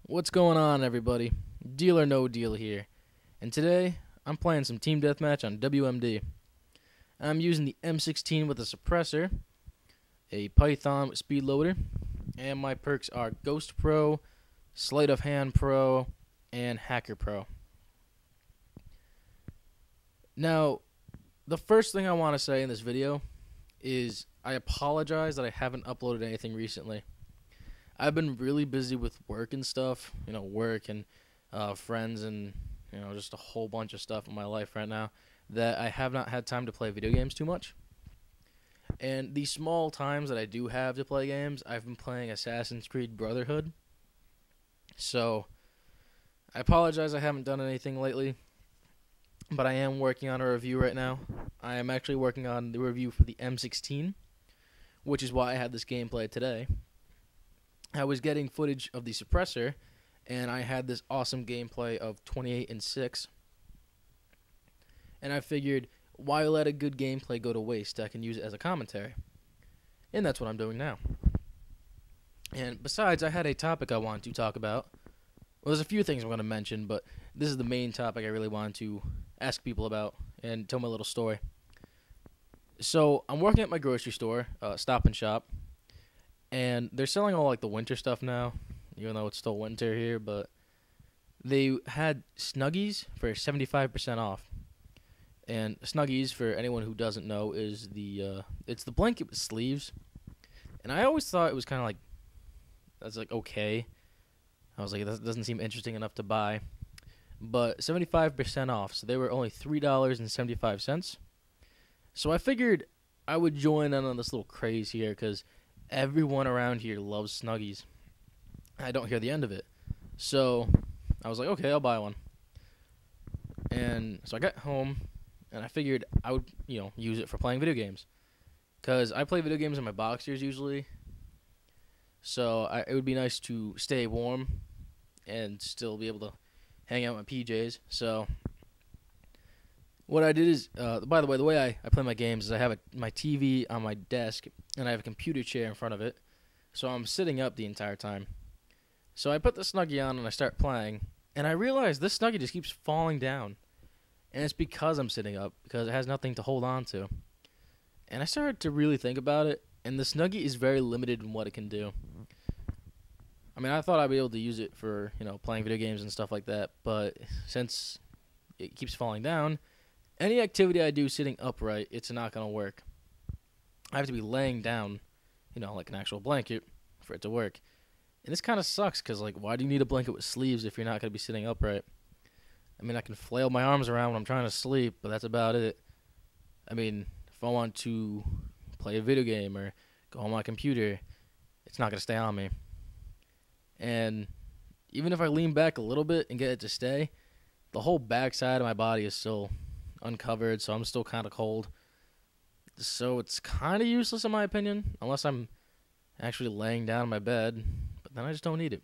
What's going on, everybody? Diehlornodiehl here, and today I'm playing some Team Deathmatch on WMD. I'm using the M16 with a suppressor, a Python with speed loader, and my perks are Ghost Pro, Sleight of Hand Pro, and Hacker Pro. Now, the first thing I want to say in this video is I apologize that I haven't uploaded anything recently. I've been really busy with work and stuff, work and friends and, just a whole bunch of stuff in my life right now that I have not had time to play video games too much. And the small times that I do have to play games, I've been playing Assassin's Creed Brotherhood. So, I apologize I haven't done anything lately, but I am working on a review right now. I am actually working on the review for the M16, which is why I had this gameplay today. I was getting footage of the suppressor, and I had this awesome gameplay of 28-6. And I figured, why let a good gameplay go to waste? I can use it as a commentary. And that's what I'm doing now. And besides, I had a topic I wanted to talk about. Well, there's a few things I'm going to mention, but this is the main topic I really wanted to ask people about and tell my little story. So, I'm working at my grocery store, Stop and Shop. And they're selling all, the winter stuff now, even though it's still winter here, but they had Snuggies for 75% off. And Snuggies, for anyone who doesn't know, is it's the blanket with sleeves. And I always thought it was kind of that's okay. I was like, that doesn't seem interesting enough to buy. But 75% off, so they were only $3.75. So I figured I would join in on this little craze here, because everyone around here loves Snuggies. I don't hear the end of it. So I was like, okay, I'll buy one. And so I got home, and I figured I would, use it for playing video games. Because I play video games in my boxers usually. So it would be nice to stay warm and still be able to hang out in my PJs. So what I did is, by the way, the way I play my games is I have my TV on my desk, and I have a computer chair in front of it, so I'm sitting up the entire time. So I put the Snuggie on, and I start playing, and I realize this Snuggie just keeps falling down, and it's because I'm sitting up, because it has nothing to hold on to. And I started to really think about it, and the Snuggie is very limited in what it can do. I mean, I thought I'd be able to use it for, playing video games and stuff like that, but since it keeps falling down, any activity I do sitting upright, it's not going to work. I have to be laying down, like an actual blanket for it to work. And this kind of sucks because, why do you need a blanket with sleeves if you're not going to be sitting upright? I mean, I can flail my arms around when I'm trying to sleep, but that's about it. I mean, if I want to play a video game or go on my computer, it's not going to stay on me. And even if I lean back a little bit and get it to stay, the whole backside of my body is still uncovered, so I'm still kind of cold. So it's kind of useless in my opinion, unless I'm actually laying down in my bed, but then I just don't need it.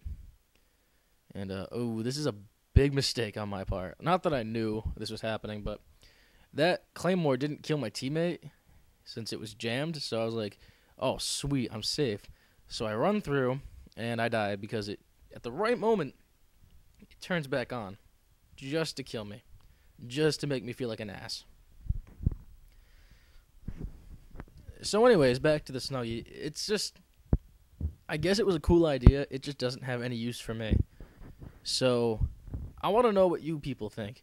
And, this is a big mistake on my part. Not that I knew this was happening, but that Claymore didn't kill my teammate since it was jammed, so I was like, oh, sweet, I'm safe. So I run through, and I die because at the right moment, it turns back on, just to kill me. Just to make me feel like an ass. So anyways, back to the Snuggie. It's just, I guess it was a cool idea. It just doesn't have any use for me. So, I want to know what you people think.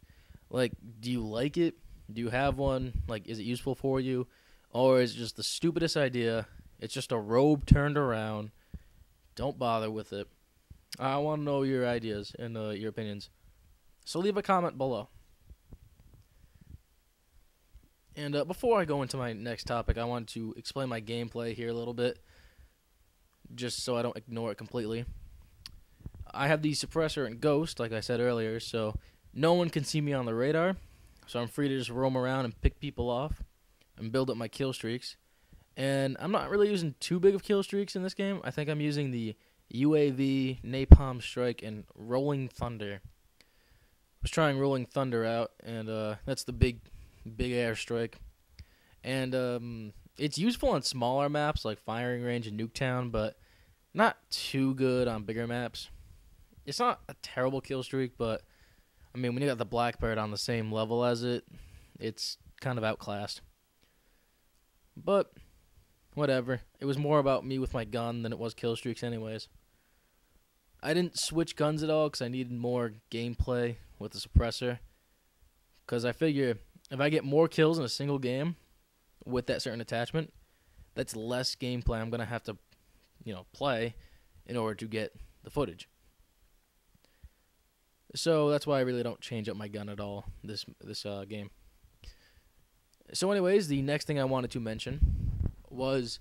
Do you like it? Do you have one? Is it useful for you? Or is it just the stupidest idea? It's just a robe turned around. Don't bother with it. I want to know your ideas and your opinions. So leave a comment below. And before I go into my next topic, I want to explain my gameplay here a little bit, just so I don't ignore it completely. I have the suppressor and ghost, like I said earlier, so no one can see me on the radar, so I'm free to just roam around and pick people off and build up my kill streaks. And I'm not really using too big of kill streaks in this game. I think I'm using the UAV, Napalm Strike, and Rolling Thunder. I was trying Rolling Thunder out, and that's the big airstrike. And it's useful on smaller maps like Firing Range and Nuketown, but not too good on bigger maps. it's not a terrible kill streak, but I mean, when you got the Blackbird on the same level as it, it's kind of outclassed. But whatever. It was more about me with my gun than it was kill streaks anyways. I didn't switch guns at all because I needed more gameplay with the suppressor. Because I figure if I get more kills in a single game with that certain attachment, that's less gameplay I'm going to have to, play in order to get the footage. So that's why I really don't change up my gun at all this game. So anyways, the next thing I wanted to mention was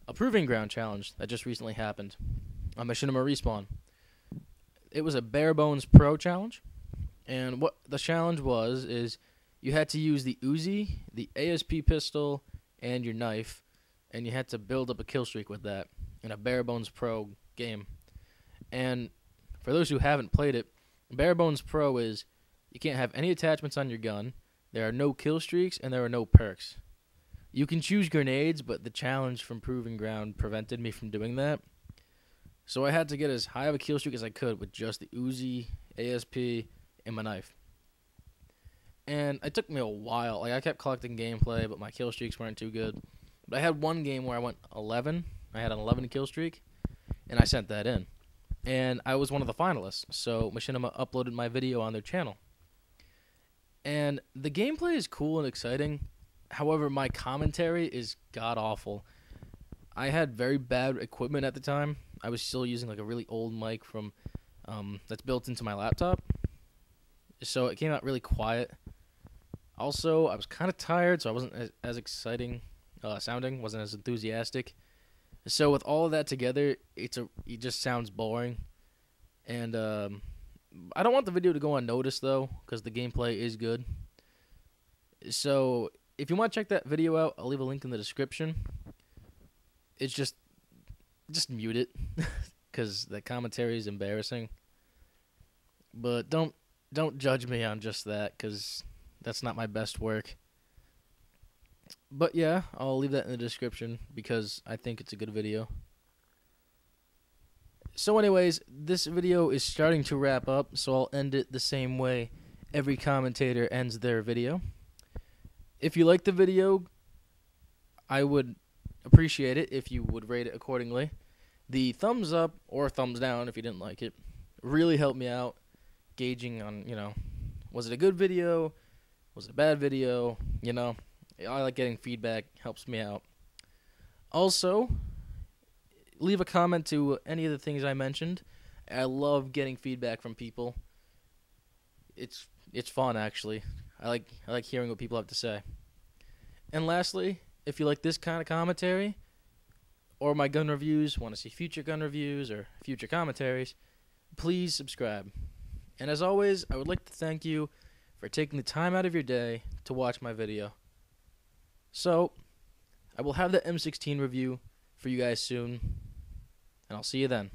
a Proving Ground challenge that just recently happened on Machinima Respawn. It was a Bare Bones Pro challenge, and what the challenge was is you had to use the Uzi, the ASP pistol, and your knife, and you had to build up a kill streak with that in a Bare Bones Pro game. And for those who haven't played it, Bare Bones Pro is you can't have any attachments on your gun, there are no kill streaks, and there are no perks. You can choose grenades, but the challenge from Proving Ground prevented me from doing that. So I had to get as high of a kill streak as I could with just the Uzi, ASP, and my knife. And it took me a while. I kept collecting gameplay, but my kill streaks weren't too good. But I had one game where I went 11. I had an 11 kill streak, and I sent that in. And I was one of the finalists, so Machinima uploaded my video on their channel. And the gameplay is cool and exciting. However, my commentary is god-awful. I had very bad equipment at the time. I was still using like a really old mic from that's built into my laptop. So it came out really quiet. Also, I was kind of tired, so I wasn't as exciting sounding, wasn't as enthusiastic. So with all of that together, it just sounds boring. And I don't want the video to go unnoticed, though, because the gameplay is good. So if you want to check that video out, I'll leave a link in the description. It's just mute it, because the commentary is embarrassing. But don't judge me on just that, because that's not my best work. But yeah, I'll leave that in the description because I think it's a good video. So anyways, this video is starting to wrap up, so I'll end it the same way every commentator ends their video. If you like the video, I would appreciate it if you would rate it accordingly. The thumbs up or thumbs down if you didn't like it really helped me out gauging on, was it a good video? Was it a bad video? I like getting feedback, helps me out. Also, leave a comment to any of the things I mentioned. I love getting feedback from people. It's fun, actually. I like hearing what people have to say. And lastly, if you like this kind of commentary or my gun reviews, want to see future gun reviews or future commentaries, please subscribe. And as always, I would like to thank you for taking the time out of your day to watch my video. So, I will have the M16 review for you guys soon, and I'll see you then.